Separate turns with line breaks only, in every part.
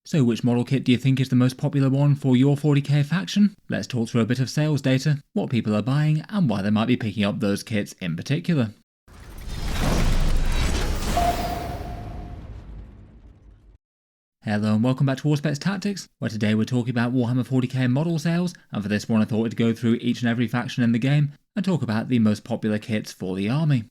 So which model kit do you think is the most popular one for your 40k faction? Let's talk through a bit of sales data, what people are buying, and why they might be picking up those kits in particular. Hello and welcome back to Warspec Tactics, where today we're talking about Warhammer 40k model sales, and for this one I thought I'd go through each and every faction in the game and talk about the most popular kits for the army.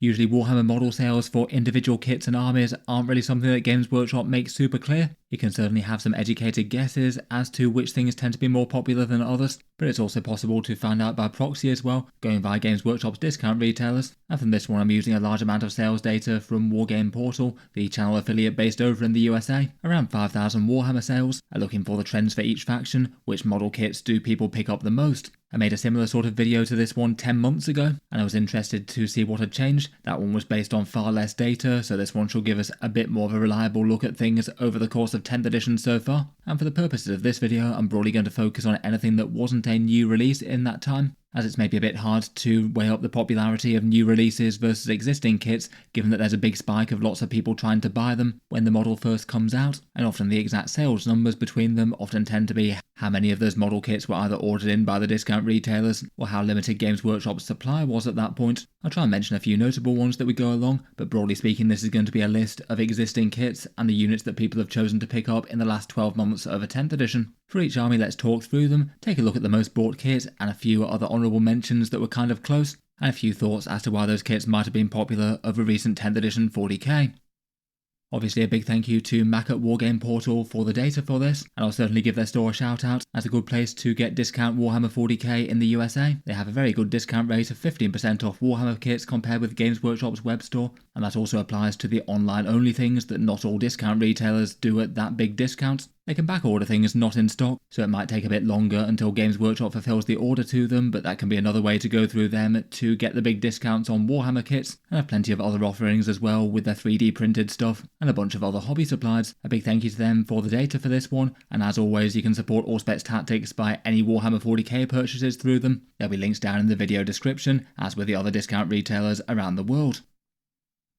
Usually Warhammer model sales for individual kits and armies aren't really something that Games Workshop makes super clear. You can certainly have some educated guesses as to which things tend to be more popular than others, but it's also possible to find out by proxy as well, going via Games Workshop's discount retailers. And from this one I'm using a large amount of sales data from Wargame Portal, the channel affiliate based over in the USA. Around 5,000 Warhammer sales are looking for the trends for each faction, which model kits do people pick up the most. I made a similar sort of video to this one 10 months ago, and I was interested to see what had changed. That one was based on far less data, so this one should give us a bit more of a reliable look at things over the course of 10th edition so far. And for the purposes of this video, I'm broadly going to focus on anything that wasn't a new release in that time, as it's maybe a bit hard to weigh up the popularity of new releases versus existing kits, given that there's a big spike of lots of people trying to buy them when the model first comes out, and often the exact sales numbers between them often tend to be how many of those model kits were either ordered in by the discount retailers, or how limited Games Workshop's supply was at that point. I'll try and mention a few notable ones that we go along, but broadly speaking this is going to be a list of existing kits and the units that people have chosen to pick up in the last 12 months of a 10th edition. For each army let's talk through them, take a look at the most bought kit and a few other honourable mentions that were kind of close, and a few thoughts as to why those kits might have been popular over recent 10th edition 40k. Obviously a big thank you to Mac at Wargame Portal for the data for this, and I'll certainly give their store a shout out as a good place to get discount Warhammer 40k in the USA. They have a very good discount rate of 15% off Warhammer kits compared with Games Workshop's web store, and that also applies to the online only things that not all discount retailers do at that big discount. They can back order things not in stock, so it might take a bit longer until Games Workshop fulfills the order to them, but that can be another way to go through them to get the big discounts on Warhammer kits, and have plenty of other offerings as well with their 3D printed stuff, and a bunch of other hobby supplies. A big thank you to them for the data for this one, and as always you can support Warspec Tactics by any Warhammer 40k purchases through them. There'll be links down in the video description, as with the other discount retailers around the world.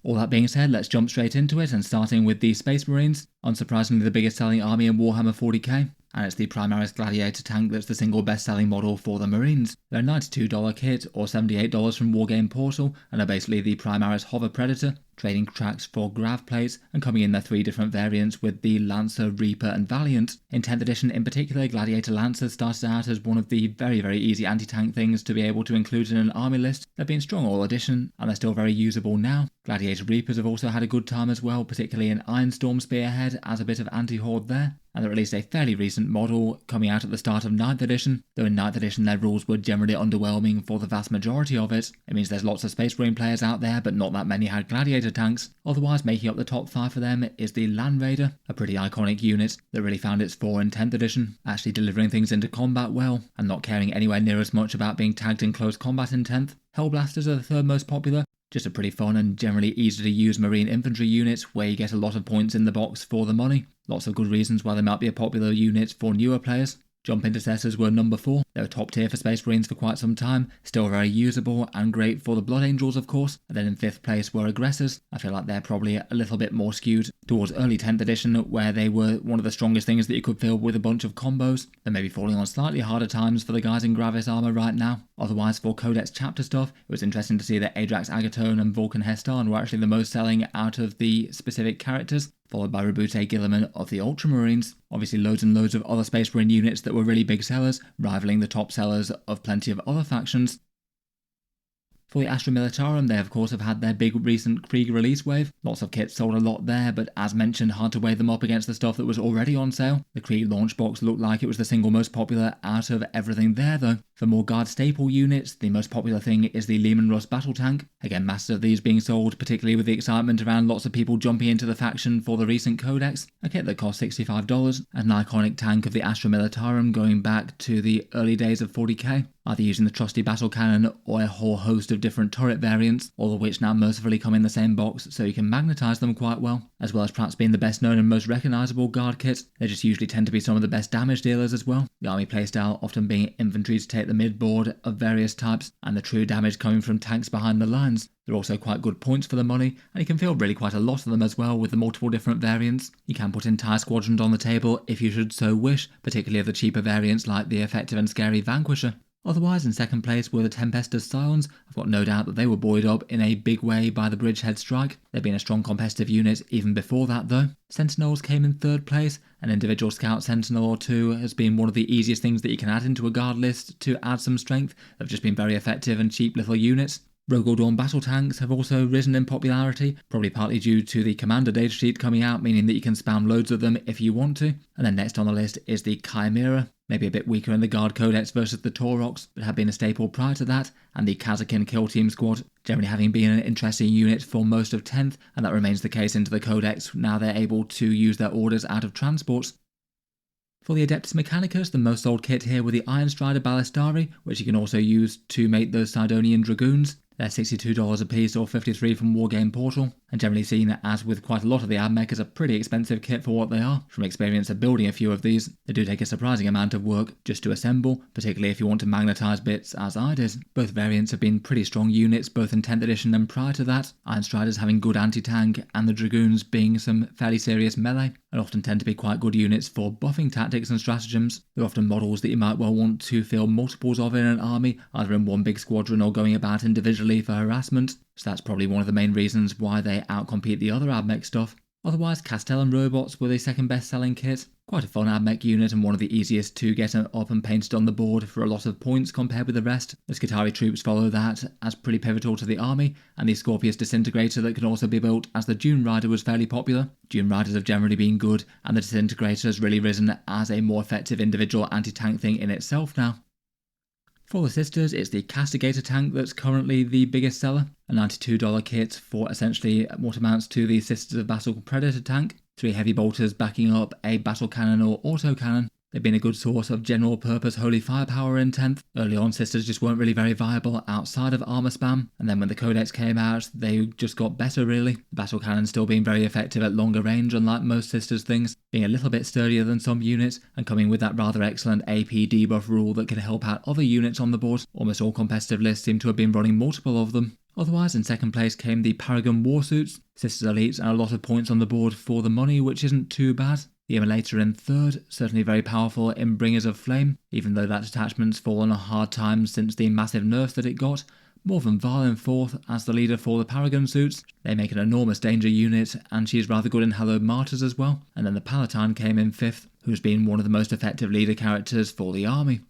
All that being said, let's jump straight into it, and starting with the Space Marines, unsurprisingly the biggest selling army in Warhammer 40k, and it's the Primaris Gladiator tank that's the single best selling model for the Marines. They're a $92 kit, or $78 from Wargame Portal, and are basically the Primaris Hover Predator, trading tracks for grav plates, and coming in their 3 different variants with the Lancer, Reaper and Valiant. In 10th edition in particular, Gladiator Lancer started out as one of the very easy anti-tank things to be able to include in an army list. They've been strong all edition, and they're still very usable now. Gladiator Reapers have also had a good time as well, particularly in Ironstorm Spearhead as a bit of anti-horde there. And they released a fairly recent model coming out at the start of 9th edition, though in 9th edition their rules were generally underwhelming for the vast majority of it. It means there's lots of Space Marine players out there, but not that many had Gladiator tanks. Otherwise, making up the top 5 for them is the Land Raider, a pretty iconic unit that really found its flaw in 10th edition, actually delivering things into combat well, and not caring anywhere near as much about being tagged in close combat in 10th. Hellblasters are the 3rd most popular, just a pretty fun and generally easy to use Marine infantry unit where you get a lot of points in the box for the money. Lots of good reasons why they might be a popular unit for newer players. Jump Intercessors were number 4. They were top tier for Space Marines for quite some time, still very usable and great for the Blood Angels of course, and then in 5th place were Aggressors. I feel like they're probably a little bit more skewed towards early 10th edition where they were one of the strongest things that you could fill with a bunch of combos. They may be falling on slightly harder times for the guys in Gravis armor right now. Otherwise for Codex chapter stuff, it was interesting to see that Adrax Agatone and Vulcan Hestan were actually the most selling out of the specific characters, followed by Rabute Gilliman of the Ultramarines. Obviously loads and loads of other Space Marine units that were really big sellers, rivaling the top sellers of plenty of other factions. For the Astra Militarum, they of course have had their big recent Krieg release wave. Lots of kits sold a lot there, but as mentioned, hard to weigh them up against the stuff that was already on sale. The Krieg launch box looked like it was the single most popular out of everything there though. For more guard staple units, the most popular thing is the Lehman Russ battle tank. Again, masses of these being sold, particularly with the excitement around lots of people jumping into the faction for the recent codex. A kit that cost $65, and an iconic tank of the Astra Militarum going back to the early days of 40k. Either using the trusty battle cannon or a whole host of different turret variants, all of which now mercifully come in the same box so you can magnetise them quite well, as well as perhaps being the best known and most recognisable guard kits. They just usually tend to be some of the best damage dealers as well, the army playstyle often being infantry to take penetrate the midboard of various types, and the true damage coming from tanks behind the lines. They're also quite good points for the money, and you can field really quite a lot of them as well with the multiple different variants. You can put entire squadrons on the table if you should so wish, particularly of the cheaper variants like the effective and scary Vanquisher. Otherwise, in second place were the Tempestus Scions. I've got no doubt that they were buoyed up in a big way by the Bridgehead Strike. They've been a strong competitive unit even before that though. Sentinels came in third place. An individual scout sentinel or two has been one of the easiest things that you can add into a guard list to add some strength. They've just been very effective and cheap little units. Rogel Dawn battle tanks have also risen in popularity, probably partly due to the commander datasheet coming out, meaning that you can spam loads of them if you want to. And then next on the list is the Chimera, maybe a bit weaker in the Guard Codex versus the Taurox, but had been a staple prior to that, and the Kazakin Kill Team Squad, generally having been an interesting unit for most of 10th, and that remains the case into the Codex, now they're able to use their orders out of transports. For the Adeptus Mechanicus, the most sold kit here were the Iron Strider Ballistari, which you can also use to make those Sidonian Dragoons. They're $62 a piece or $53 from Wargame Portal, and generally seen as with quite a lot of the AdMech as a pretty expensive kit for what they are. From experience of building a few of these, they do take a surprising amount of work just to assemble, particularly if you want to magnetize bits as I did. Both variants have been pretty strong units both in 10th edition and prior to that, Iron Striders having good anti-tank and the Dragoons being some fairly serious melee, and often tend to be quite good units for buffing tactics and stratagems. They're often models that you might well want to field multiples of in an army, either in one big squadron or going about individually for harassment, so that's probably one of the main reasons why they outcompete the other AdMech stuff. Otherwise, Castellan robots were the second best selling kit. Quite a fun AdMech unit and one of the easiest to get up and painted on the board for a lot of points compared with the rest. The Skitarii troops follow that as pretty pivotal to the army, and the Scorpius Disintegrator that can also be built as the Dune Rider was fairly popular. Dune Riders have generally been good, and the Disintegrator has really risen as a more effective individual anti-tank thing in itself now. For the Sisters, it's the Castigator tank that's currently the biggest seller, a $92 kit for essentially what amounts to the Sisters of Battle Predator tank, 3 heavy bolters backing up a battle cannon or autocannon. They've been a good source of general purpose holy firepower in 10th. Early on, Sisters just weren't really very viable outside of armor spam, and then when the Codex came out, they just got better really. The battle cannon still being very effective at longer range, unlike most Sisters things, being a little bit sturdier than some units, and coming with that rather excellent AP debuff rule that can help out other units on the board. Almost all competitive lists seem to have been running multiple of them. Otherwise, in second place came the Paragon Warsuits, Sisters Elites, and a lot of points on the board for the money, which isn't too bad. The Immolator in third, certainly very powerful in Bringers of Flame, even though that detachment's fallen a hard time since the massive nerfs that it got. More than Val in fourth as the leader for the Paragon suits. They make an enormous danger unit, and she's rather good in Hallowed Martyrs as well. And then the Palatine came in fifth, who's been one of the most effective leader characters for the army.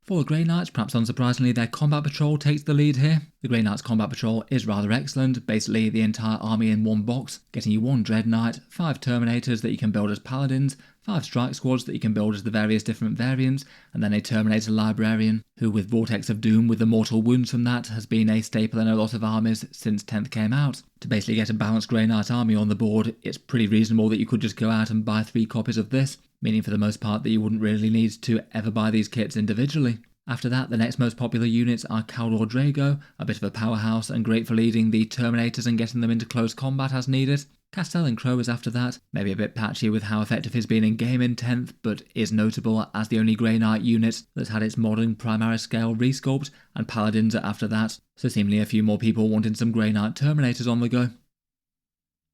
For the Grey Knights, perhaps unsurprisingly, their Combat Patrol takes the lead here. The Grey Knights Combat Patrol is rather excellent, basically the entire army in one box, getting you 1 Dread Knight, 5 Terminators that you can build as Paladins, 5 Strike Squads that you can build as the various different variants, and then a Terminator Librarian, who with Vortex of Doom with the mortal wounds from that has been a staple in a lot of armies since 10th came out. To basically get a balanced Grey Knight army on the board, it's pretty reasonable that you could just go out and buy 3 copies of this, meaning for the most part that you wouldn't really need to ever buy these kits individually. After that, the next most popular units are Caldor Drago, a bit of a powerhouse and great for leading the Terminators and getting them into close combat as needed. Castellan Crow is after that, maybe a bit patchy with how effective he's been in game in 10th, but is notable as the only Grey Knight unit that's had its modern Primaris scale resculpt, and Paladins are after that, so seemingly a few more people wanting some Grey Knight Terminators on the go.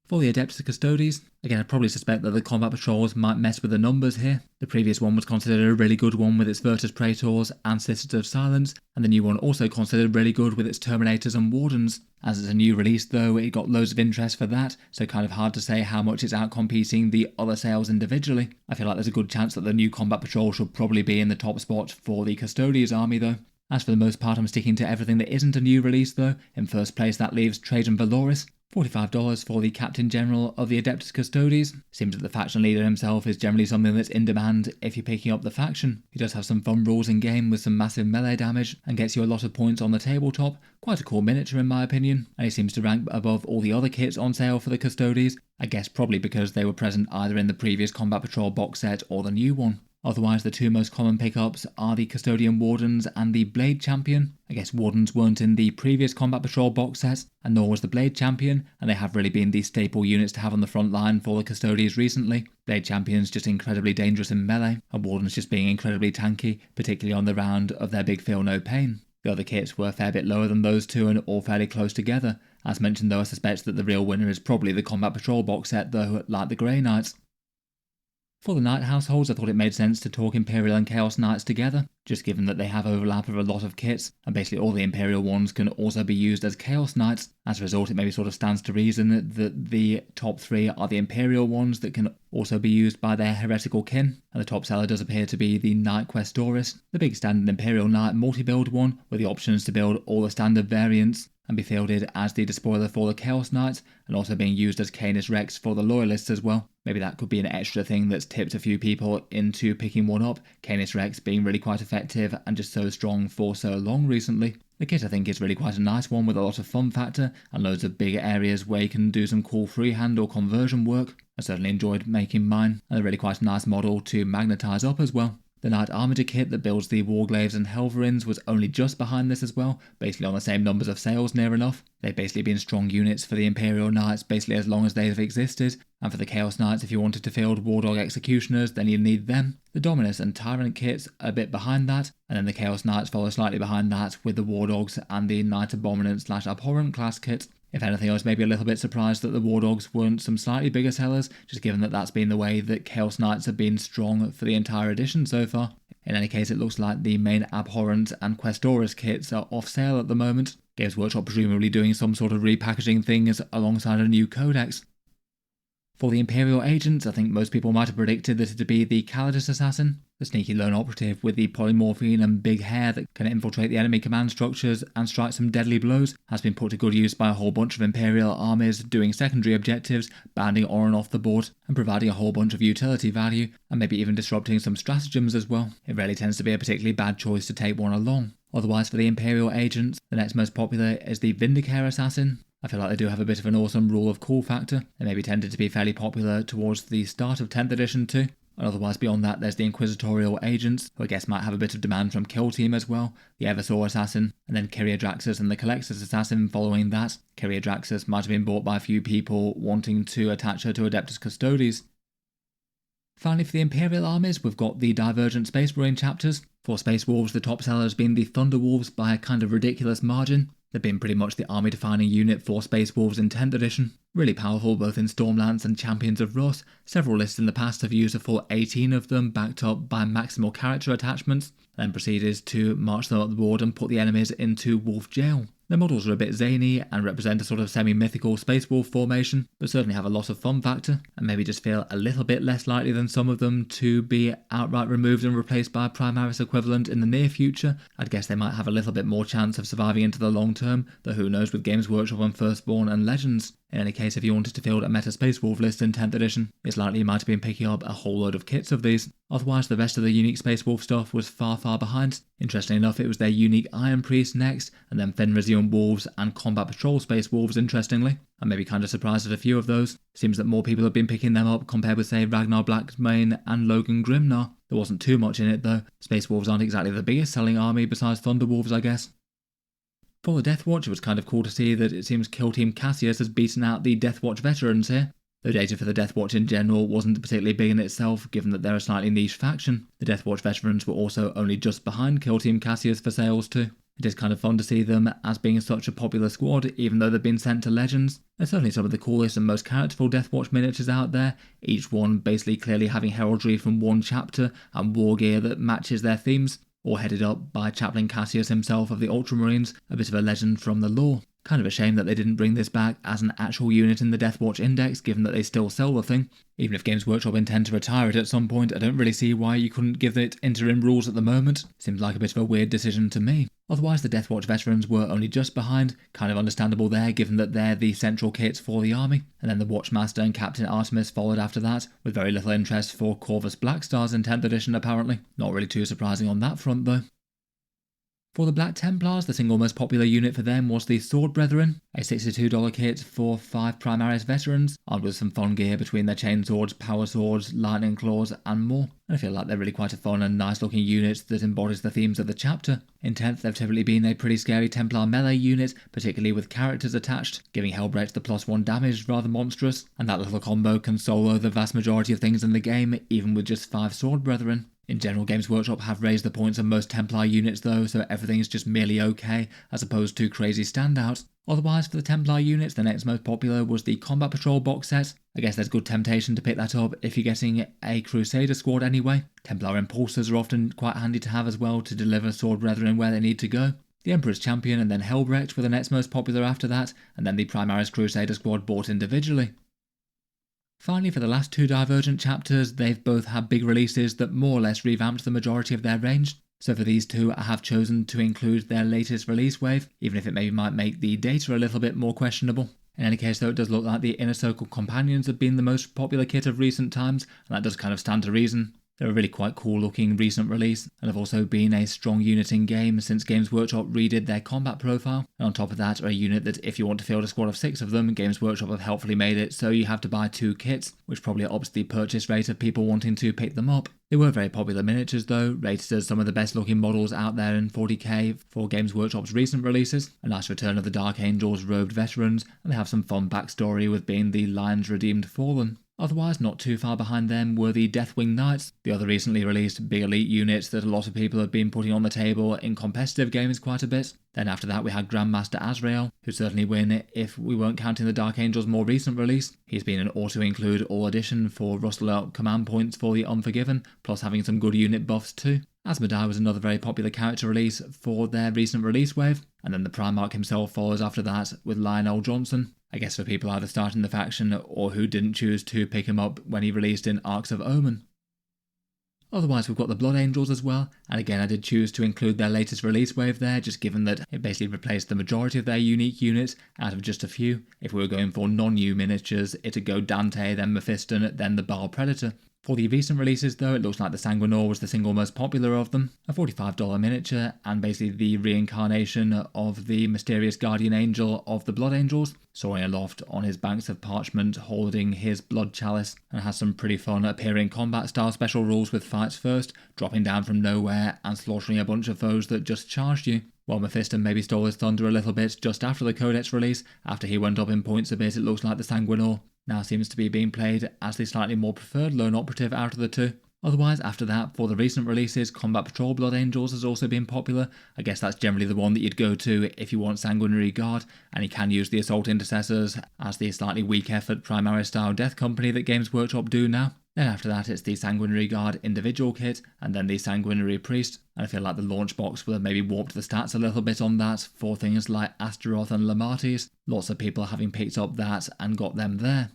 For the Adeptus Custodes, again I probably suspect that the Combat Patrols might mess with the numbers here. The previous one was considered a really good one with its Virtus Praetors and Sisters of Silence, and the new one also considered really good with its Terminators and Wardens. As it's a new release though, it got loads of interest for that, so kind of hard to say how much it's outcompeting the other sales individually. I feel like there's a good chance that the new Combat Patrol should probably be in the top spot for the Custodes army though. As for the most part, I'm sticking to everything that isn't a new release though. In first place that leaves Trajan Valoris, $45 for the Captain General of the Adeptus Custodes. Seems that the faction leader himself is generally something that's in demand if you're picking up the faction. He does have some fun rules in game with some massive melee damage and gets you a lot of points on the tabletop. Quite a cool miniature in my opinion, and he seems to rank above all the other kits on sale for the Custodes. I guess probably because they were present either in the previous Combat Patrol box set or the new one. Otherwise, the two most common pickups are the Custodian Wardens and the Blade Champion. I guess Wardens weren't in the previous Combat Patrol box set, and nor was the Blade Champion, and they have really been the staple units to have on the front line for the Custodians recently. Blade Champion's just incredibly dangerous in melee, and Wardens just being incredibly tanky, particularly on the round of their big feel no pain. The other kits were a fair bit lower than those two and all fairly close together. As mentioned though, I suspect that the real winner is probably the Combat Patrol box set though, like the Grey Knights. For the Knight households, I thought it made sense to talk Imperial and Chaos Knights together, just given that they have overlap of a lot of kits, and basically all the Imperial ones can also be used as Chaos Knights. As a result, it maybe sort of stands to reason that the top three are the Imperial ones that can also be used by their heretical kin, and the top seller does appear to be the Knight Questoris, the big standard Imperial Knight multi-build one, with the options to build all the standard variants, and be fielded as the despoiler for the Chaos Knights, and also being used as Canis Rex for the Loyalists as well. Maybe that could be an extra thing that's tipped a few people into picking one up, Canis Rex being really quite effective and just so strong for so long recently. The kit I think is really quite a nice one with a lot of fun factor and loads of big areas where you can do some cool freehand or conversion work. I certainly enjoyed making mine, and a really quite a nice model to magnetize up as well. The Knight Armiger kit that builds the Warglaves and Helverins was only just behind this as well, basically on the same numbers of sales near enough. They've basically been strong units for the Imperial Knights basically as long as they have existed, and for the Chaos Knights if you wanted to field Wardog Executioners then you'd need them. The Dominus and Tyrant kits are a bit behind that, and then the Chaos Knights follow slightly behind that with the Wardogs and the Knight Abominant / Abhorrent class kit. If anything, I was maybe a little bit surprised that the Wardogs weren't some slightly bigger sellers, just given that that's been the way that Chaos Knights have been strong for the entire edition so far. In any case, it looks like the main Abhorrent and Questoris kits are off sale at the moment. Games Workshop presumably doing some sort of repackaging things alongside a new codex. For the Imperial Agents, I think most people might have predicted that it'd be the Calidus Assassin, the sneaky lone operative with the polymorphine and big hair that can infiltrate the enemy command structures and strike some deadly blows, has been put to good use by a whole bunch of Imperial armies doing secondary objectives, banding on and off the board, and providing a whole bunch of utility value, and maybe even disrupting some stratagems as well. It rarely tends to be a particularly bad choice to take one along. Otherwise, for the Imperial Agents, the next most popular is the Vindicare Assassin. I feel like they do have a bit of an awesome rule of cool factor. They maybe tended to be fairly popular towards the start of 10th edition too. And otherwise beyond that there's the Inquisitorial Agents, who I guess might have a bit of demand from Kill Team as well, the Eversaw Assassin, and then Kyriadraxus and the Calexis Assassin following that. Kyriadraxus might have been bought by a few people wanting to attach her to Adeptus Custodes. Finally, for the Imperial armies, we've got the Divergent Space Marine chapters. For Space Wolves, the top seller has been the Thunder Wolves by a kind of ridiculous margin. They've been pretty much the army-defining unit for Space Wolves in 10th edition. Really powerful both in Stormlance and Champions of Wrath. Several lists in the past have used a full 18 of them, backed up by maximal character attachments, then proceeded to march them up the board and put the enemies into Wolf Jail. The models are a bit zany and represent a sort of semi-mythical Space Wolf formation, but certainly have a lot of fun factor, and maybe just feel a little bit less likely than some of them to be outright removed and replaced by a Primaris equivalent in the near future. I'd guess they might have a little bit more chance of surviving into the long term, though who knows with Games Workshop and Firstborn and Legends. In any case, if you wanted to field a meta Space Wolf list in 10th edition, it's likely you might have been picking up a whole load of kits of these. Otherwise, the rest of the unique Space Wolf stuff was far behind. Interestingly enough, it was their unique Iron Priest next, and then Fenrisian Wolves and Combat Patrol Space Wolves, interestingly. I'm maybe kind of surprised at a few of those. Seems that more people have been picking them up compared with, say, Ragnar Blackmane and Logan Grimnar. There wasn't too much in it, though. Space Wolves aren't exactly the biggest selling army besides Thunder Wolves, I guess. For the Deathwatch, it was kind of cool to see that it seems Kill Team Cassius has beaten out the Deathwatch veterans here. The data for the Deathwatch in general wasn't particularly big in itself, given that they're a slightly niche faction. The Deathwatch veterans were also only just behind Kill Team Cassius for sales too. It is kind of fun to see them as being such a popular squad, even though they've been sent to Legends. They're certainly some of the coolest and most characterful Deathwatch miniatures out there, each one basically clearly having heraldry from one chapter and war gear that matches their themes, all headed up by Chaplain Cassius himself of the Ultramarines, a bit of a legend from the lore. Kind of a shame that they didn't bring this back as an actual unit in the Deathwatch Index, given that they still sell the thing. Even if Games Workshop intend to retire it at some point, I don't really see why you couldn't give it interim rules at the moment. Seems like a bit of a weird decision to me. Otherwise, the Deathwatch veterans were only just behind, kind of understandable there given that they're the central kits for the army. And then the Watchmaster and Captain Artemis followed after that, with very little interest for Corvus Blackstars in 10th edition apparently. Not really too surprising on that front though. For the Black Templars, the single most popular unit for them was the Sword Brethren, a $62 kit for 5 Primaris veterans, armed with some fun gear between their chain swords, power swords, lightning claws, and more. And I feel like they're really quite a fun and nice looking unit that embodies the themes of the chapter. In 10th, they've typically been a pretty scary Templar melee unit, particularly with characters attached, giving Hellbrecht the +1 damage rather monstrous, and that little combo can solo the vast majority of things in the game, even with just 5 Sword Brethren. In general, Games Workshop have raised the points on most Templar units though, so everything is just merely okay, as opposed to crazy standouts. Otherwise, for the Templar units, the next most popular was the Combat Patrol box set. I guess there's good temptation to pick that up if you're getting a Crusader squad anyway. Templar Impulsors are often quite handy to have as well to deliver Sword Brethren where they need to go. The Emperor's Champion and then Hellbrecht were the next most popular after that, and then the Primaris Crusader squad bought individually. Finally, for the last 2 Divergent chapters, they've both had big releases that more or less revamped the majority of their range. So for these 2, I have chosen to include their latest release wave, even if it maybe might make the data a little bit more questionable. In any case though, it does look like the Inner Circle Companions have been the most popular kit of recent times, and that does kind of stand to reason. They're a really quite cool looking recent release, and have also been a strong unit in game since Games Workshop redid their combat profile, and on top of that are a unit that if you want to field a squad of 6 of them, Games Workshop have helpfully made it so you have to buy 2 kits, which probably ups the purchase rate of people wanting to pick them up. They were very popular miniatures though, rated as some of the best looking models out there in 40k for Games Workshop's recent releases, a nice return of the Dark Angels robed veterans, and they have some fun backstory with being the Lions Redeemed Fallen. Otherwise, not too far behind them were the Deathwing Knights, the other recently released big elite units that a lot of people have been putting on the table in competitive games quite a bit. Then after that we had Grandmaster Azrael, who'd certainly win if we weren't counting the Dark Angel's more recent release. He's been an auto-include all addition for rustle out command points for the Unforgiven, plus having some good unit buffs too. Asmodai was another very popular character release for their recent release wave, and then the Primarch himself follows after that with Lionel Johnson. I guess for people either starting the faction or who didn't choose to pick him up when he released in Arcs of Omen. Otherwise, we've got the Blood Angels as well, and again I did choose to include their latest release wave there, just given that it basically replaced the majority of their unique units out of just a few. If we were going for non-new miniatures, it'd go Dante, then Mephiston, then the Baal Predator. For the recent releases though, it looks like the Sanguinor was the single most popular of them, a $45 miniature, and basically the reincarnation of the mysterious guardian angel of the Blood Angels, soaring aloft on his banks of parchment holding his blood chalice, and has some pretty fun appearing combat style special rules with fights first, dropping down from nowhere and slaughtering a bunch of foes that just charged you. While Mephiston maybe stole his thunder a little bit just after the Codex release, after he went up in points a bit, it looks like the Sanguinor now seems to be being played as the slightly more preferred lone operative out of the 2. Otherwise, after that, for the recent releases, Combat Patrol Blood Angels has also been popular. I guess that's generally the one that you'd go to if you want Sanguinary Guard, and you can use the Assault Intercessors as the slightly weak effort Primaris style Death Company that Games Workshop do now. Then after that it's the Sanguinary Guard individual kit, and then the Sanguinary Priest, and I feel like the launch box will have maybe warped the stats a little bit on that for things like Astaroth and Lamatis, lots of people having picked up that and got them there.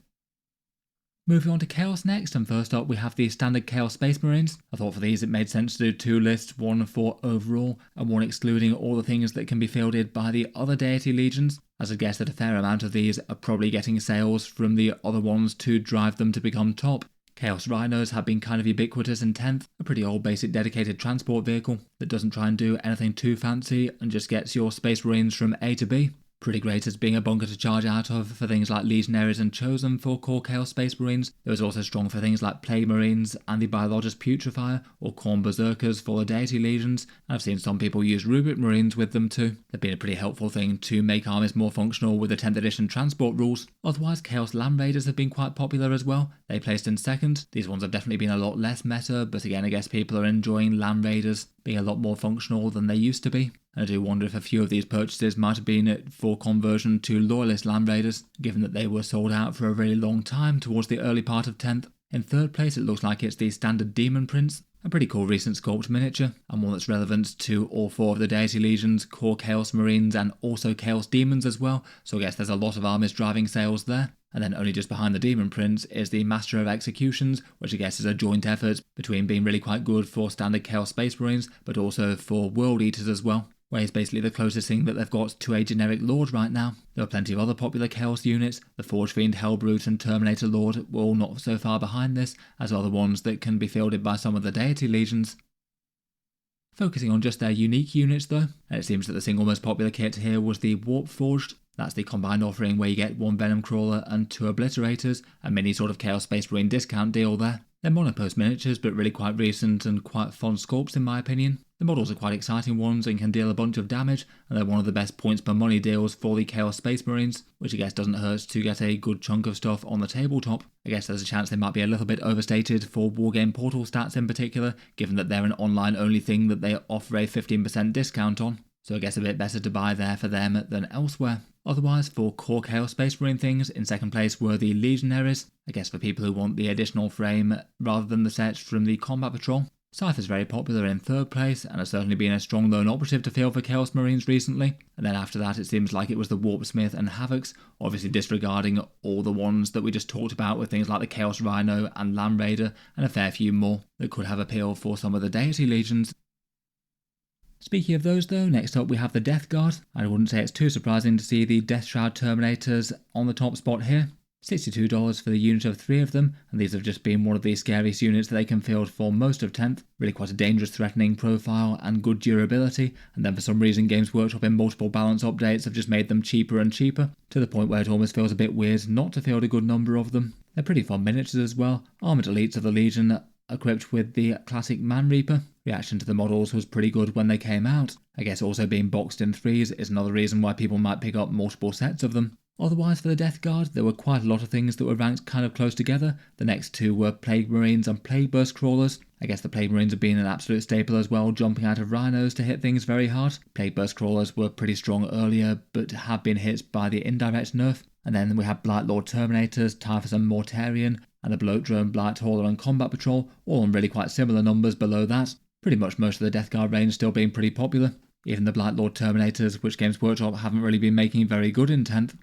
Moving on to Chaos next, and first up we have the standard Chaos Space Marines. I thought for these it made sense to do 2 lists, one for overall and one excluding all the things that can be fielded by the other deity legions, as I guess that a fair amount of these are probably getting sales from the other ones to drive them to become top. Chaos Rhinos have been kind of ubiquitous in 10th, a pretty old basic dedicated transport vehicle that doesn't try and do anything too fancy and just gets your Space Marines from A to B. Pretty great as being a bunker to charge out of for things like Legionaries and Chosen for core Chaos Space Marines. It was also strong for things like Plague Marines and the Biologist Putrefier or Khorne Berserkers for the Deity Legions. I've seen some people use Rubric Marines with them too. They've been a pretty helpful thing to make armies more functional with the 10th edition transport rules. Otherwise, Chaos Land Raiders have been quite popular as well. They placed in 2nd. These ones have definitely been a lot less meta, but again I guess people are enjoying Land Raiders being a lot more functional than they used to be. I do wonder if a few of these purchases might have been for conversion to Loyalist Land Raiders, given that they were sold out for a really long time towards the early part of 10th. In 3rd place it looks like it's the standard Demon Prince, a pretty cool recent sculpt miniature, and one that's relevant to all 4 of the Deity Legions, core Chaos Marines and also Chaos Demons as well, so I guess there's a lot of armies driving sales there. And then only just behind the Demon Prince is the Master of Executions, which I guess is a joint effort between being really quite good for standard Chaos Space Marines, but also for World Eaters as well, where he's basically the closest thing that they've got to a generic Lord right now. There are plenty of other popular Chaos units. The Forge Fiend, Hellbrute and Terminator Lord were all not so far behind this, as are the ones that can be fielded by some of the Deity Legions. Focusing on just their unique units though, and it seems that the single most popular kit here was the Warp Forged. That's the combined offering where you get 1 Venom Crawler and 2 Obliterators, a mini sort of Chaos Space Marine discount deal there. They're monopost miniatures but really quite recent and quite fun sculpts in my opinion. The models are quite exciting ones and can deal a bunch of damage, and they're one of the best points per money deals for the Chaos Space Marines, which I guess doesn't hurt to get a good chunk of stuff on the tabletop. I guess there's a chance they might be a little bit overstated for Wargame Portal stats in particular, given that they're an online only thing that they offer a 15% discount on, so I guess a bit better to buy there for them than elsewhere. Otherwise, for core Chaos Space Marine things, in second place were the Legionaries, I guess for people who want the additional frame rather than the sets from the Combat Patrol. Scythe is very popular in third place, and has certainly been a strong lone operative to field for Chaos Marines recently, and then after that it seems like it was the Warpsmith and Havocs, obviously disregarding all the ones that we just talked about with things like the Chaos Rhino and Land Raider, and a fair few more that could have appeal for some of the Deity Legions. Speaking of those though, next up we have the Death Guard. I wouldn't say it's too surprising to see the Death Shroud Terminators on the top spot here. $62 for the unit of 3 of them, and these have just been one of the scariest units that they can field for most of 10th. Really quite a dangerous threatening profile and good durability, and then for some reason Games Workshop in multiple balance updates have just made them cheaper and cheaper, to the point where it almost feels a bit weird not to field a good number of them. They're pretty fun miniatures as well, armoured elites of the Legion equipped with the classic Man Reaper. Reaction to the models was pretty good when they came out. I guess also being boxed in 3s is another reason why people might pick up multiple sets of them. Otherwise for the Death Guard, there were quite a lot of things that were ranked kind of close together. The next two were Plague Marines and Plague Burst Crawlers. I guess the Plague Marines have been an absolute staple as well, jumping out of Rhinos to hit things very hard. Plague Burst Crawlers were pretty strong earlier, but have been hit by the indirect nerf. And then we have Blight Lord Terminators, Typhus and Mortarion, and the Bloat Drone, Blight Hauler and Combat Patrol, all on really quite similar numbers below that. Pretty much most of the Death Guard range still being pretty popular. Even the Blight Lord Terminators, which Games Workshop haven't really been making very good in 10th.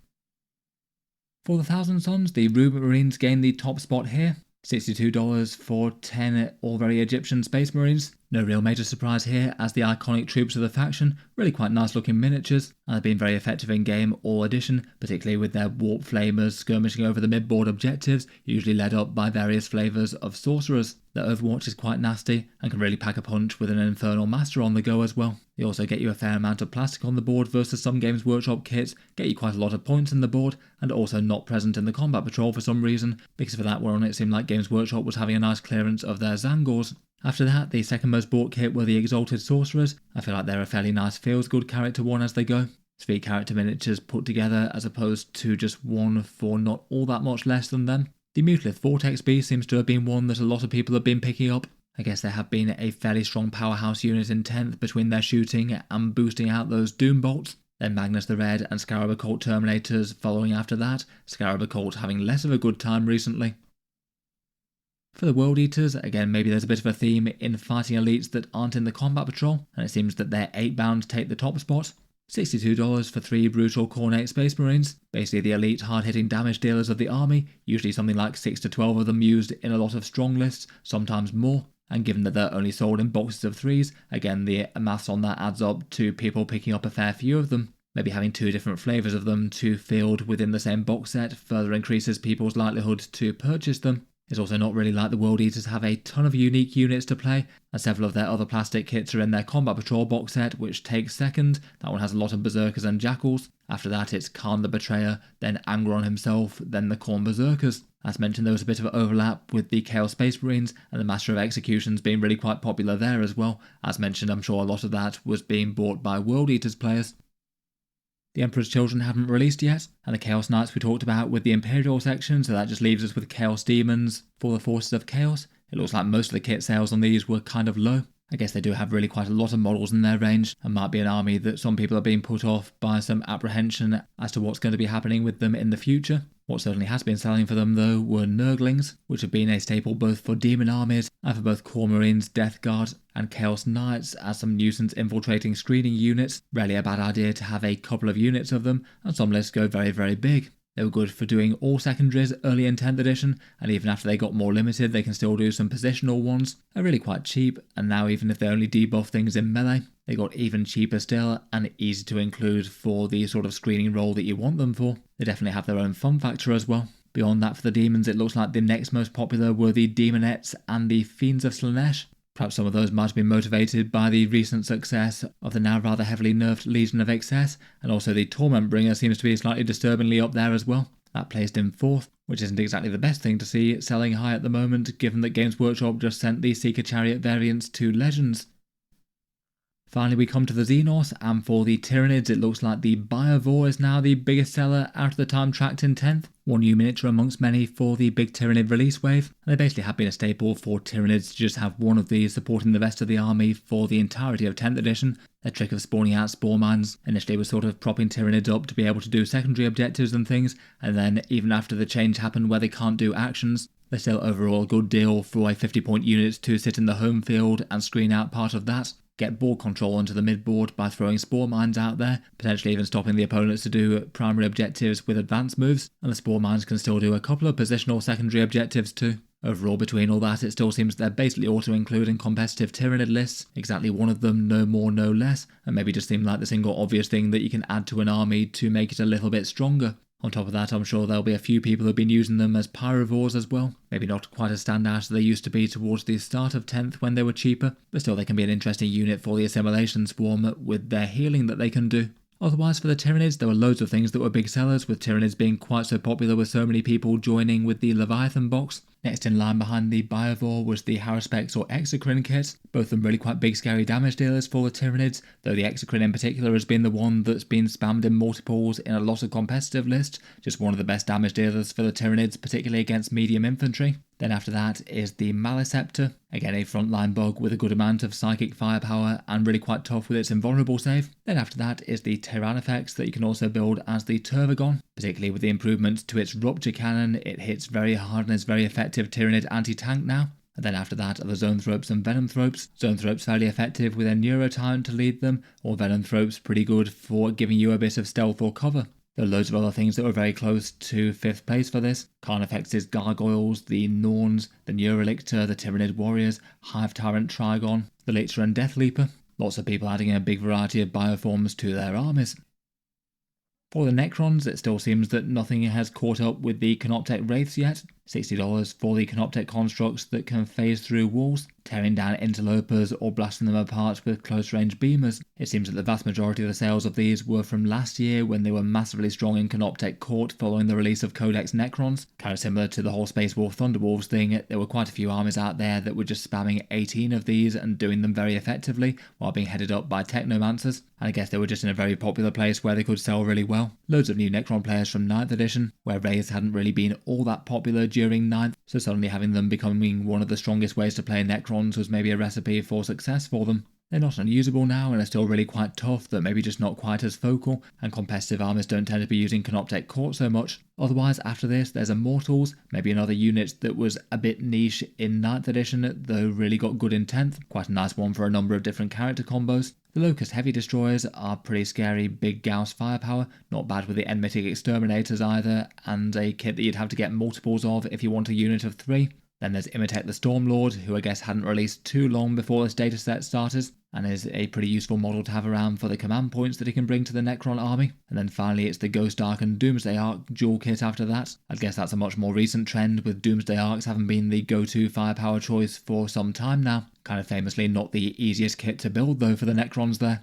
For the Thousand Sons, the Rubik Marines gained the top spot here. $62 for 10 all very Egyptian Space Marines. No real major surprise here, as the iconic troops of the faction, really quite nice looking miniatures, and have been very effective in game all edition, particularly with their Warp Flamers skirmishing over the mid-board objectives, usually led up by various flavours of sorcerers. The Overwatch is quite nasty, and can really pack a punch with an Infernal Master on the go as well. They also get you a fair amount of plastic on the board versus some Games Workshop kits, get you quite a lot of points in the board, and also not present in the Combat Patrol for some reason, because for that one it seemed like Games Workshop was having a nice clearance of their Zangors. After that, the second most bought kit were the Exalted Sorcerers. I feel like they're a fairly nice feels-good character one as they go. 3 character miniatures put together as opposed to just one for not all that much less than them. The Mutalith Vortex Beast seems to have been one that a lot of people have been picking up. I guess they have been a fairly strong powerhouse unit in 10th between their shooting and boosting out those Doom Bolts. Then Magnus the Red and Scarab Occult Terminators following after that, Scarab Occult having less of a good time recently. For the World Eaters, again maybe there's a bit of a theme in fighting elites that aren't in the Combat Patrol, and it seems that their 8 bound take the top spot. $62 for 3 brutal Cornate Space Marines, basically the elite hard-hitting damage dealers of the army, usually something like 6 to 12 of them used in a lot of strong lists, sometimes more, and given that they're only sold in boxes of 3s, again the maths on that adds up to people picking up a fair few of them. Maybe having 2 different flavours of them to field within the same box set further increases people's likelihood to purchase them. It's also not really like the World Eaters have a ton of unique units to play, and several of their other plastic kits are in their Combat Patrol box set, which takes second. That one has a lot of Berserkers and Jackals. After that it's Khan the Betrayer, then Angron himself, then the Khorne Berserkers. As mentioned, there was a bit of overlap with the Chaos Space Marines, and the Master of Executions being really quite popular there as well. As mentioned, I'm sure a lot of that was being bought by World Eaters players. The Emperor's Children haven't released yet, and the Chaos Knights we talked about with the Imperial section, so that just leaves us with Chaos Demons for the Forces of Chaos. It looks like most of the kit sales on these were kind of low. I guess they do have really quite a lot of models in their range, and might be an army that some people are being put off by some apprehension as to what's going to be happening with them in the future. What certainly has been selling for them though were Nurglings, which have been a staple both for demon armies and for both Core Marines, Death Guard and Chaos Knights as some nuisance infiltrating screening units. Rarely a bad idea to have a couple of units of them, and some lists go very very big. They were good for doing all secondaries early in 10th edition, and even after they got more limited they can still do some positional ones. They're really quite cheap, and now even if they only debuff things in melee, they got even cheaper still and easy to include for the sort of screening role that you want them for. They definitely have their own fun factor as well. Beyond that, for the demons, it looks like the next most popular were the Demonettes and the Fiends of Slaanesh. Perhaps some of those might have been motivated by the recent success of the now rather heavily nerfed Legion of Excess, and also the Torment Bringer seems to be slightly disturbingly up there as well. That placed in 4th, which isn't exactly the best thing to see selling high at the moment, given that Games Workshop just sent the Seeker Chariot variants to Legends. Finally, we come to the Xenos, and for the Tyranids, it looks like the Biovore is now the biggest seller out of the time tracked in 10th. One new miniature amongst many for the big Tyranid release wave, and they basically have been a staple for Tyranids to just have one of these supporting the rest of the army for the entirety of 10th edition. Their trick of spawning out spore mines initially was sort of propping Tyranids up to be able to do secondary objectives and things, and then even after the change happened where they can't do actions, they're still overall a good deal for a 50-point unit to sit in the home field and screen out part of that. Get board control onto the mid-board by throwing spore mines out there, potentially even stopping the opponents to do primary objectives with advanced moves, and the spore mines can still do a couple of positional secondary objectives too. Overall, between all that, it still seems they're basically auto-including competitive Tyranid lists, exactly one of them, no more, no less, and maybe just seem like the single obvious thing that you can add to an army to make it a little bit stronger. On top of that, I'm sure there'll be a few people who've been using them as pyrovores as well. Maybe not quite as standout as they used to be towards the start of 10th when they were cheaper, but still they can be an interesting unit for the Assimilation Swarm with their healing that they can do. Otherwise, for the Tyranids, there were loads of things that were big sellers, with Tyranids being quite so popular with so many people joining with the Leviathan box. Next in line behind the Biovore was the Haruspex or Exocrine kit, both of them really quite big scary damage dealers for the Tyranids, though the Exocrine in particular has been the one that's been spammed in multiples in a lot of competitive lists, just one of the best damage dealers for the Tyranids, particularly against medium infantry. Then after that is the Maleceptor, again a frontline bug with a good amount of psychic firepower and really quite tough with its invulnerable save. Then after that is the Tyrannifex that you can also build as the Turvagon, particularly with the improvements to its Rupture Cannon. It hits very hard and is very effective Tyranid anti-tank now. And then after that are the Zoanthropes and Venomthropes. Zoanthropes fairly effective with a Neurotyrant to lead them, or Venomthropes pretty good for giving you a bit of stealth or cover. There are loads of other things that were very close to 5th place for this. Carnifex's Gargoyles, the Norns, the Neurolictor, the Tyranid Warriors, Hive Tyrant Trigon, the Lictor and Death Leaper. Lots of people adding a big variety of bioforms to their armies. For the Necrons, it still seems that nothing has caught up with the Canoptech Wraiths yet. $60 for the Canoptech constructs that can phase through walls, tearing down interlopers or blasting them apart with close-range beamers. It seems that the vast majority of the sales of these were from last year when they were massively strong in Canoptech Court following the release of Codex Necrons. Kind of similar to the whole Space Wolf Thunderwolves thing, there were quite a few armies out there that were just spamming 18 of these and doing them very effectively while being headed up by Technomancers. And I guess they were just in a very popular place where they could sell really well. Loads of new Necron players from 9th edition, where Wraiths hadn't really been all that popular during 9th, so suddenly having them becoming one of the strongest ways to play Necrons was maybe a recipe for success for them. They're not unusable now and are still really quite tough, but maybe just not quite as focal, and competitive armies don't tend to be using Canoptech Court so much. Otherwise, after this, there's Immortals, maybe another unit that was a bit niche in 9th edition, though really got good in 10th. Quite a nice one for a number of different character combos. The Locust Heavy Destroyers are pretty scary, big Gauss firepower, not bad with the Enmitic Exterminators either, and a kit that you'd have to get multiples of if you want a unit of 3. Then there's Imitek the Stormlord, who I guess hadn't released too long before this dataset started, and is a pretty useful model to have around for the command points that he can bring to the Necron army. And then finally it's the Ghost Ark and Doomsday Ark dual kit after that. I guess that's a much more recent trend, with Doomsday Arks having been the go-to firepower choice for some time now. Kind of famously not the easiest kit to build though for the Necrons there.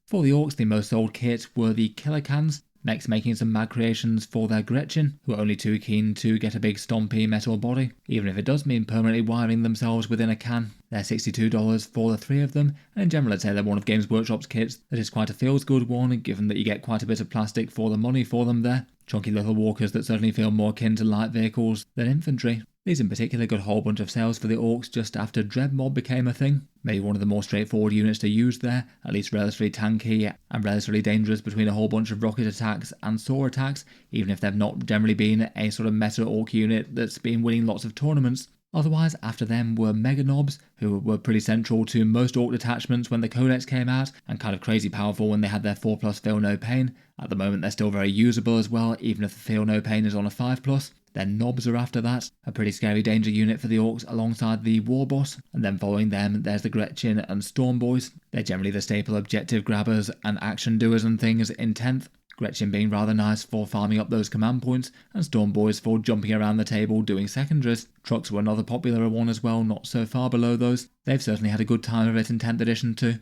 For the Orks, the most sold kit were the Killer Cans, mechs making some mad creations for their Gretchen, who are only too keen to get a big stompy metal body, even if it does mean permanently wiring themselves within a can. They're $62 for the 3 of them, and in general I'd say they're one of Games Workshop's kits that is quite a feels-good one, given that you get quite a bit of plastic for the money for them there. Chunky little walkers that certainly feel more akin to light vehicles than infantry. These in particular got a whole bunch of sales for the Orks just after Dread Mob became a thing. Maybe one of the more straightforward units to use there, at least relatively tanky and relatively dangerous between a whole bunch of rocket attacks and saw attacks, even if they've not generally been a sort of meta Ork unit that's been winning lots of tournaments. Otherwise, after them were Mega Knobs, who were pretty central to most Ork detachments when the Codex came out, and kind of crazy powerful when they had their 4+ Feel No Pain. At the moment they're still very usable as well, even if the Feel No Pain is on a 5+. Then Knobs are after that, a pretty scary danger unit for the Orks alongside the War Boss, and then following them there's the Gretchen and Storm Boys. They're generally the staple objective grabbers and action doers and things in 10th. Gretchen being rather nice for farming up those command points, and Storm Boys for jumping around the table doing secondaries. Trucks were another popular one as well, not so far below those. They've certainly had a good time of it in 10th edition too.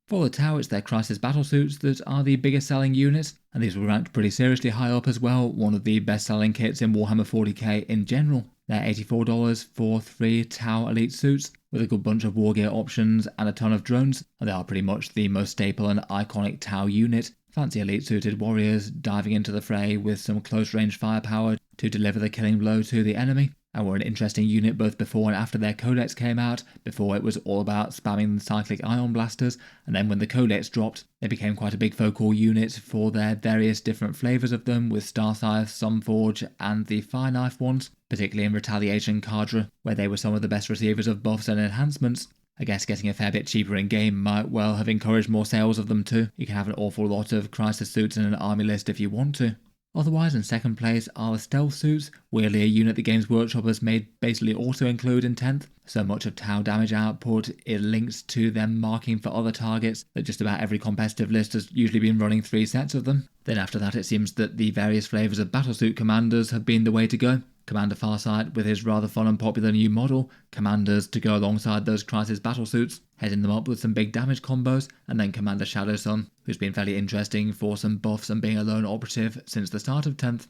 For the Tau, it's their Crisis battlesuits that are the biggest selling units, and these were ranked pretty seriously high up as well, one of the best selling kits in Warhammer 40k in general. They're $84 for 3 Tau elite suits, with a good bunch of war gear options and a ton of drones, and they are pretty much the most staple and iconic Tau unit. Fancy elite suited warriors diving into the fray with some close range firepower to deliver the killing blow to the enemy, and were an interesting unit both before and after their codex came out. Before it was all about spamming cyclic ion blasters, and then when the codex dropped, they became quite a big focal unit for their various different flavours of them, with Star Scythe, Sunforge and the Fire Knife ones, particularly in Retaliation Cadre, where they were some of the best receivers of buffs and enhancements. I guess getting a fair bit cheaper in game might well have encouraged more sales of them too. You can have an awful lot of Crisis suits in an army list if you want to. Otherwise, in second place are the Stealth suits, weirdly a unit the Games Workshop has made basically auto-include in 10th. So much of Tau damage output is linked to them marking for other targets that just about every competitive list has usually been running 3 sets of them. Then after that it seems that the various flavours of battlesuit commanders have been the way to go. Commander Farsight with his rather fun and popular new model, commanders to go alongside those Crisis battlesuits, heading them up with some big damage combos, and then Commander Shadowsun, who's been fairly interesting for some buffs and being a lone operative since the start of 10th.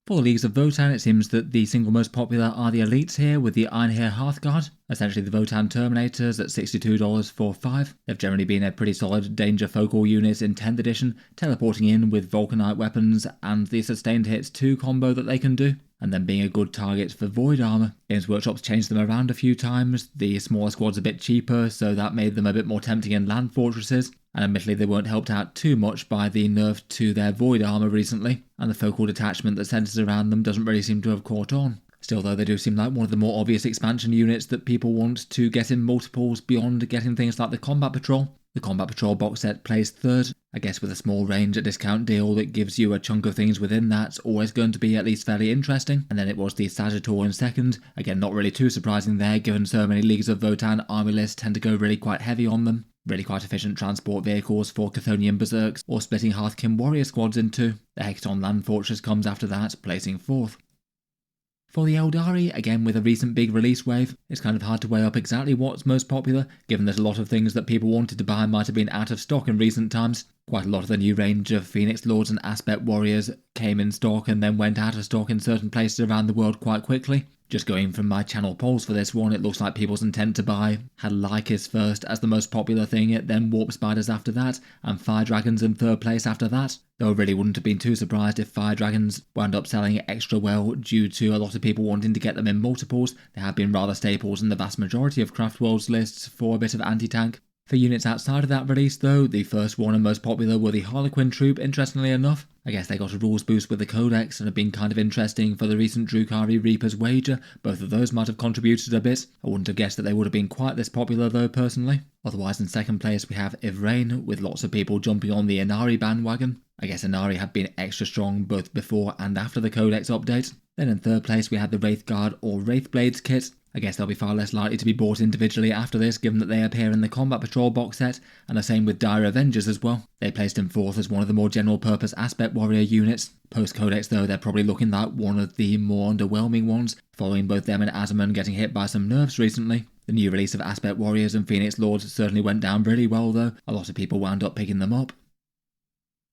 For the Leagues of Votann, it seems that the single most popular are the elites here, with the Einherjar Hearthguard, essentially the Votann Terminators at $62 for 5. They've generally been a pretty solid danger focal unit in 10th edition, teleporting in with Vulcanite weapons and the sustained hits 2 combo that they can do, and then being a good target for Void Armor. Games Workshop's changed them around a few times. The smaller squad's a bit cheaper, so that made them a bit more tempting in land fortresses, and admittedly they weren't helped out too much by the nerf to their Void Armor recently, and the focal detachment that centres around them doesn't really seem to have caught on. Still though, they do seem like one of the more obvious expansion units that people want to get in multiples beyond getting things like the Combat Patrol. The Combat Patrol box set plays 3rd, I guess with a small range at discount deal that gives you a chunk of things within that's always going to be at least fairly interesting. And then it was the Sagittor in 2nd, again not really too surprising there given so many Leagues of Votann army lists tend to go really quite heavy on them. Really quite efficient transport vehicles for Chthonian Berserks or splitting Hearthkin warrior squads in 2. The Hecaton Land Fortress comes after that, placing 4th. For the Aeldari, again with a recent big release wave, it's kind of hard to weigh up exactly what's most popular, given that a lot of things that people wanted to buy might have been out of stock in recent times. Quite a lot of the new range of Phoenix Lords and Aspect Warriors came in stock and then went out of stock in certain places around the world quite quickly. Just going from my channel polls for this one, it looks like people's intent to buy had Lycus first as the most popular thing, then Warp Spiders after that, and Fire Dragons in 3rd place after that. Though I really wouldn't have been too surprised if Fire Dragons wound up selling extra well due to a lot of people wanting to get them in multiples. They have been rather staples in the vast majority of Craft World's lists for a bit of anti-tank. For units outside of that release though, the first one and most popular were the Harlequin Troop, interestingly enough. I guess they got a rules boost with the Codex and have been kind of interesting for the recent Drukhari Reaper's Wager. Both of those might have contributed a bit. I wouldn't have guessed that they would have been quite this popular though personally. Otherwise in 2nd place we have Ivrain, with lots of people jumping on the Inari bandwagon. I guess Inari have been extra strong both before and after the Codex update. Then in 3rd place we had the Wraithguard or Wraithblades kit. I guess they'll be far less likely to be bought individually after this, given that they appear in the Combat Patrol box set, and the same with Dire Avengers as well. They placed him 4th as one of the more general purpose Aspect Warrior units. Post-Codex though, they're probably looking like one of the more underwhelming ones, following both them and Azaman getting hit by some nerfs recently. The new release of Aspect Warriors and Phoenix Lords certainly went down really well though. A lot of people wound up picking them up.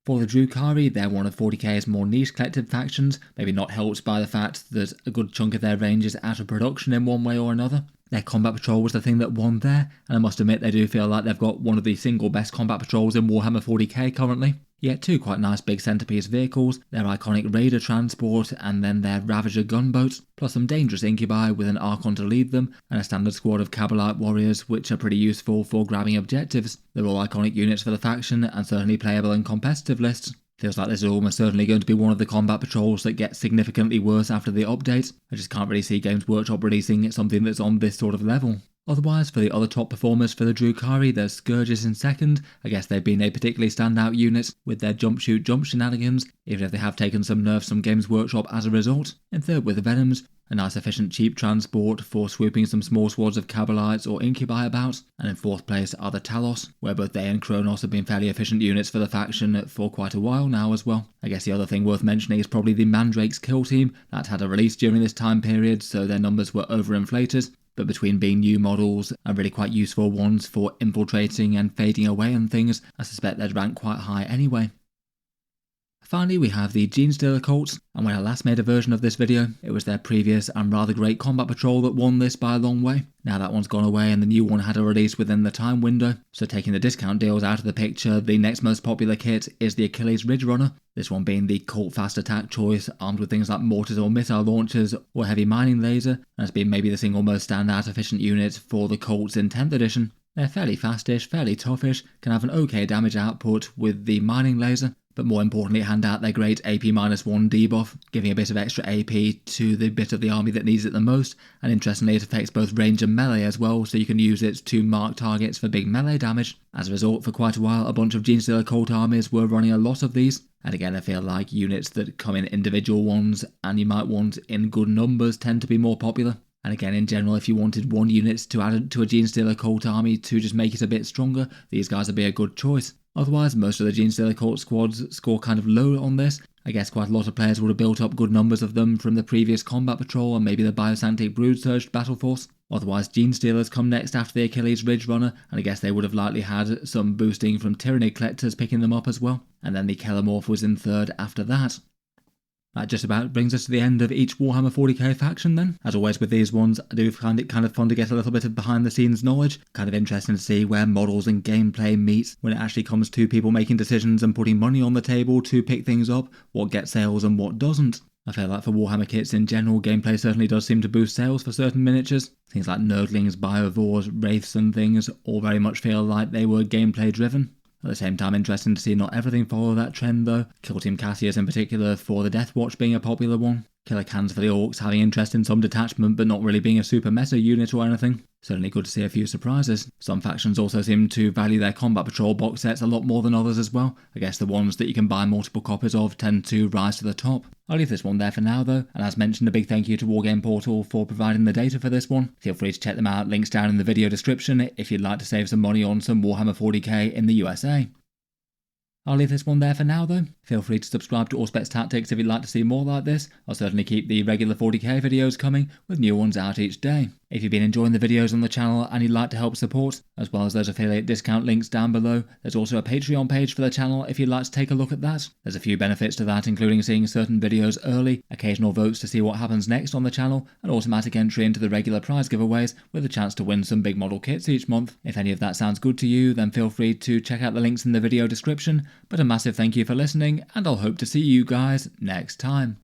For the Drukhari, they're one of 40k's more niche collective factions, maybe not helped by the fact that a good chunk of their range is out of production in one way or another. Their Combat Patrol was the thing that won there, and I must admit they do feel like they've got one of the single best Combat Patrols in Warhammer 40k currently. Yet 2 quite nice big centrepiece vehicles, their iconic Raider transport and then their Ravager gunboats, plus some dangerous Incubi with an Archon to lead them, and a standard squad of Kabbalite warriors which are pretty useful for grabbing objectives. They're all iconic units for the faction and certainly playable in competitive lists. Feels like this is almost certainly going to be one of the combat patrols that gets significantly worse after the update. I just can't really see Games Workshop releasing something that's on this sort of level. Otherwise, for the other top performers for the Drukhari, there's Scourges in 2nd. I guess they've been a particularly standout unit with their jump shoot jump shenanigans, even if they have taken some nerfs from Games Workshop as a result. In 3rd with the Venoms, a nice efficient cheap transport for swooping some small squads of Cabalites or Incubi about, and in 4th place are the Talos, where both they and Kronos have been fairly efficient units for the faction for quite a while now as well. I guess the other thing worth mentioning is probably the Mandrake's kill team, that had a release during this time period, so their numbers were overinflated, but between being new models and really quite useful ones for infiltrating and fading away and things, I suspect they'd rank quite high anyway. Finally, we have the Genestealer Cults, and when I last made a version of this video, it was their previous and rather great combat patrol that won this by a long way. Now that one's gone away and the new one had a release within the time window, so taking the discount deals out of the picture, the next most popular kit is the Achilles Ridge Runner, this one being the cult fast attack choice, armed with things like mortars or missile launchers or heavy mining laser, and has been maybe the single most standout efficient unit for the Cults in 10th edition. They're fairly fastish, fairly toughish, can have an okay damage output with the mining laser, but more importantly hand out their great AP-1 debuff, giving a bit of extra AP to the bit of the army that needs it the most, and interestingly it affects both range and melee as well, so you can use it to mark targets for big melee damage. As a result, for quite a while a bunch of Genestealer Cult armies were running a lot of these, and again I feel like units that come in individual ones and you might want in good numbers tend to be more popular. And again, in general, if you wanted one unit to add to a Genestealer Cult army to just make it a bit stronger, these guys would be a good choice. Otherwise, most of the Genestealer Cult squads score kind of low on this. I guess quite a lot of players would have built up good numbers of them from the previous Combat Patrol and maybe the Biosantic Brood Surge Battle Force. Otherwise, Genestealers come next after the Achilles Ridge Runner, and I guess they would have likely had some boosting from Tyranid Collectors picking them up as well. And then the Kellamorph was in 3rd after that. That just about brings us to the end of each Warhammer 40k faction then. As always with these ones, I do find it kind of fun to get a little bit of behind the scenes knowledge. Kind of interesting to see where models and gameplay meet when it actually comes to people making decisions and putting money on the table to pick things up, what gets sales and what doesn't. I feel like for Warhammer kits in general, gameplay certainly does seem to boost sales for certain miniatures. Things like Nurglings, Biovores, Wraiths and things all very much feel like they were gameplay driven. At the same time, interesting to see not everything follow that trend though. Kill Team Cassius in particular for the Deathwatch being a popular one. Killer Cans for the Orks having interest in some detachment but not really being a super meta unit or anything. Certainly good to see a few surprises. Some factions also seem to value their Combat Patrol box sets a lot more than others as well. I guess the ones that you can buy multiple copies of tend to rise to the top. I'll leave this one there for now though, and as mentioned, a big thank you to Wargame Portal for providing the data for this one. Feel free to check them out, links down in the video description if you'd like to save some money on some Warhammer 40k in the USA. I'll leave this one there for now though. Feel free to subscribe to Auspex Tactics if you'd like to see more like this. I'll certainly keep the regular 40k videos coming, with new ones out each day. If you've been enjoying the videos on the channel and you'd like to help support, as well as those affiliate discount links down below, there's also a Patreon page for the channel if you'd like to take a look at that. There's a few benefits to that, including seeing certain videos early, occasional votes to see what happens next on the channel, and automatic entry into the regular prize giveaways with a chance to win some big model kits each month. If any of that sounds good to you, then feel free to check out the links in the video description. But a massive thank you for listening, and I'll hope to see you guys next time.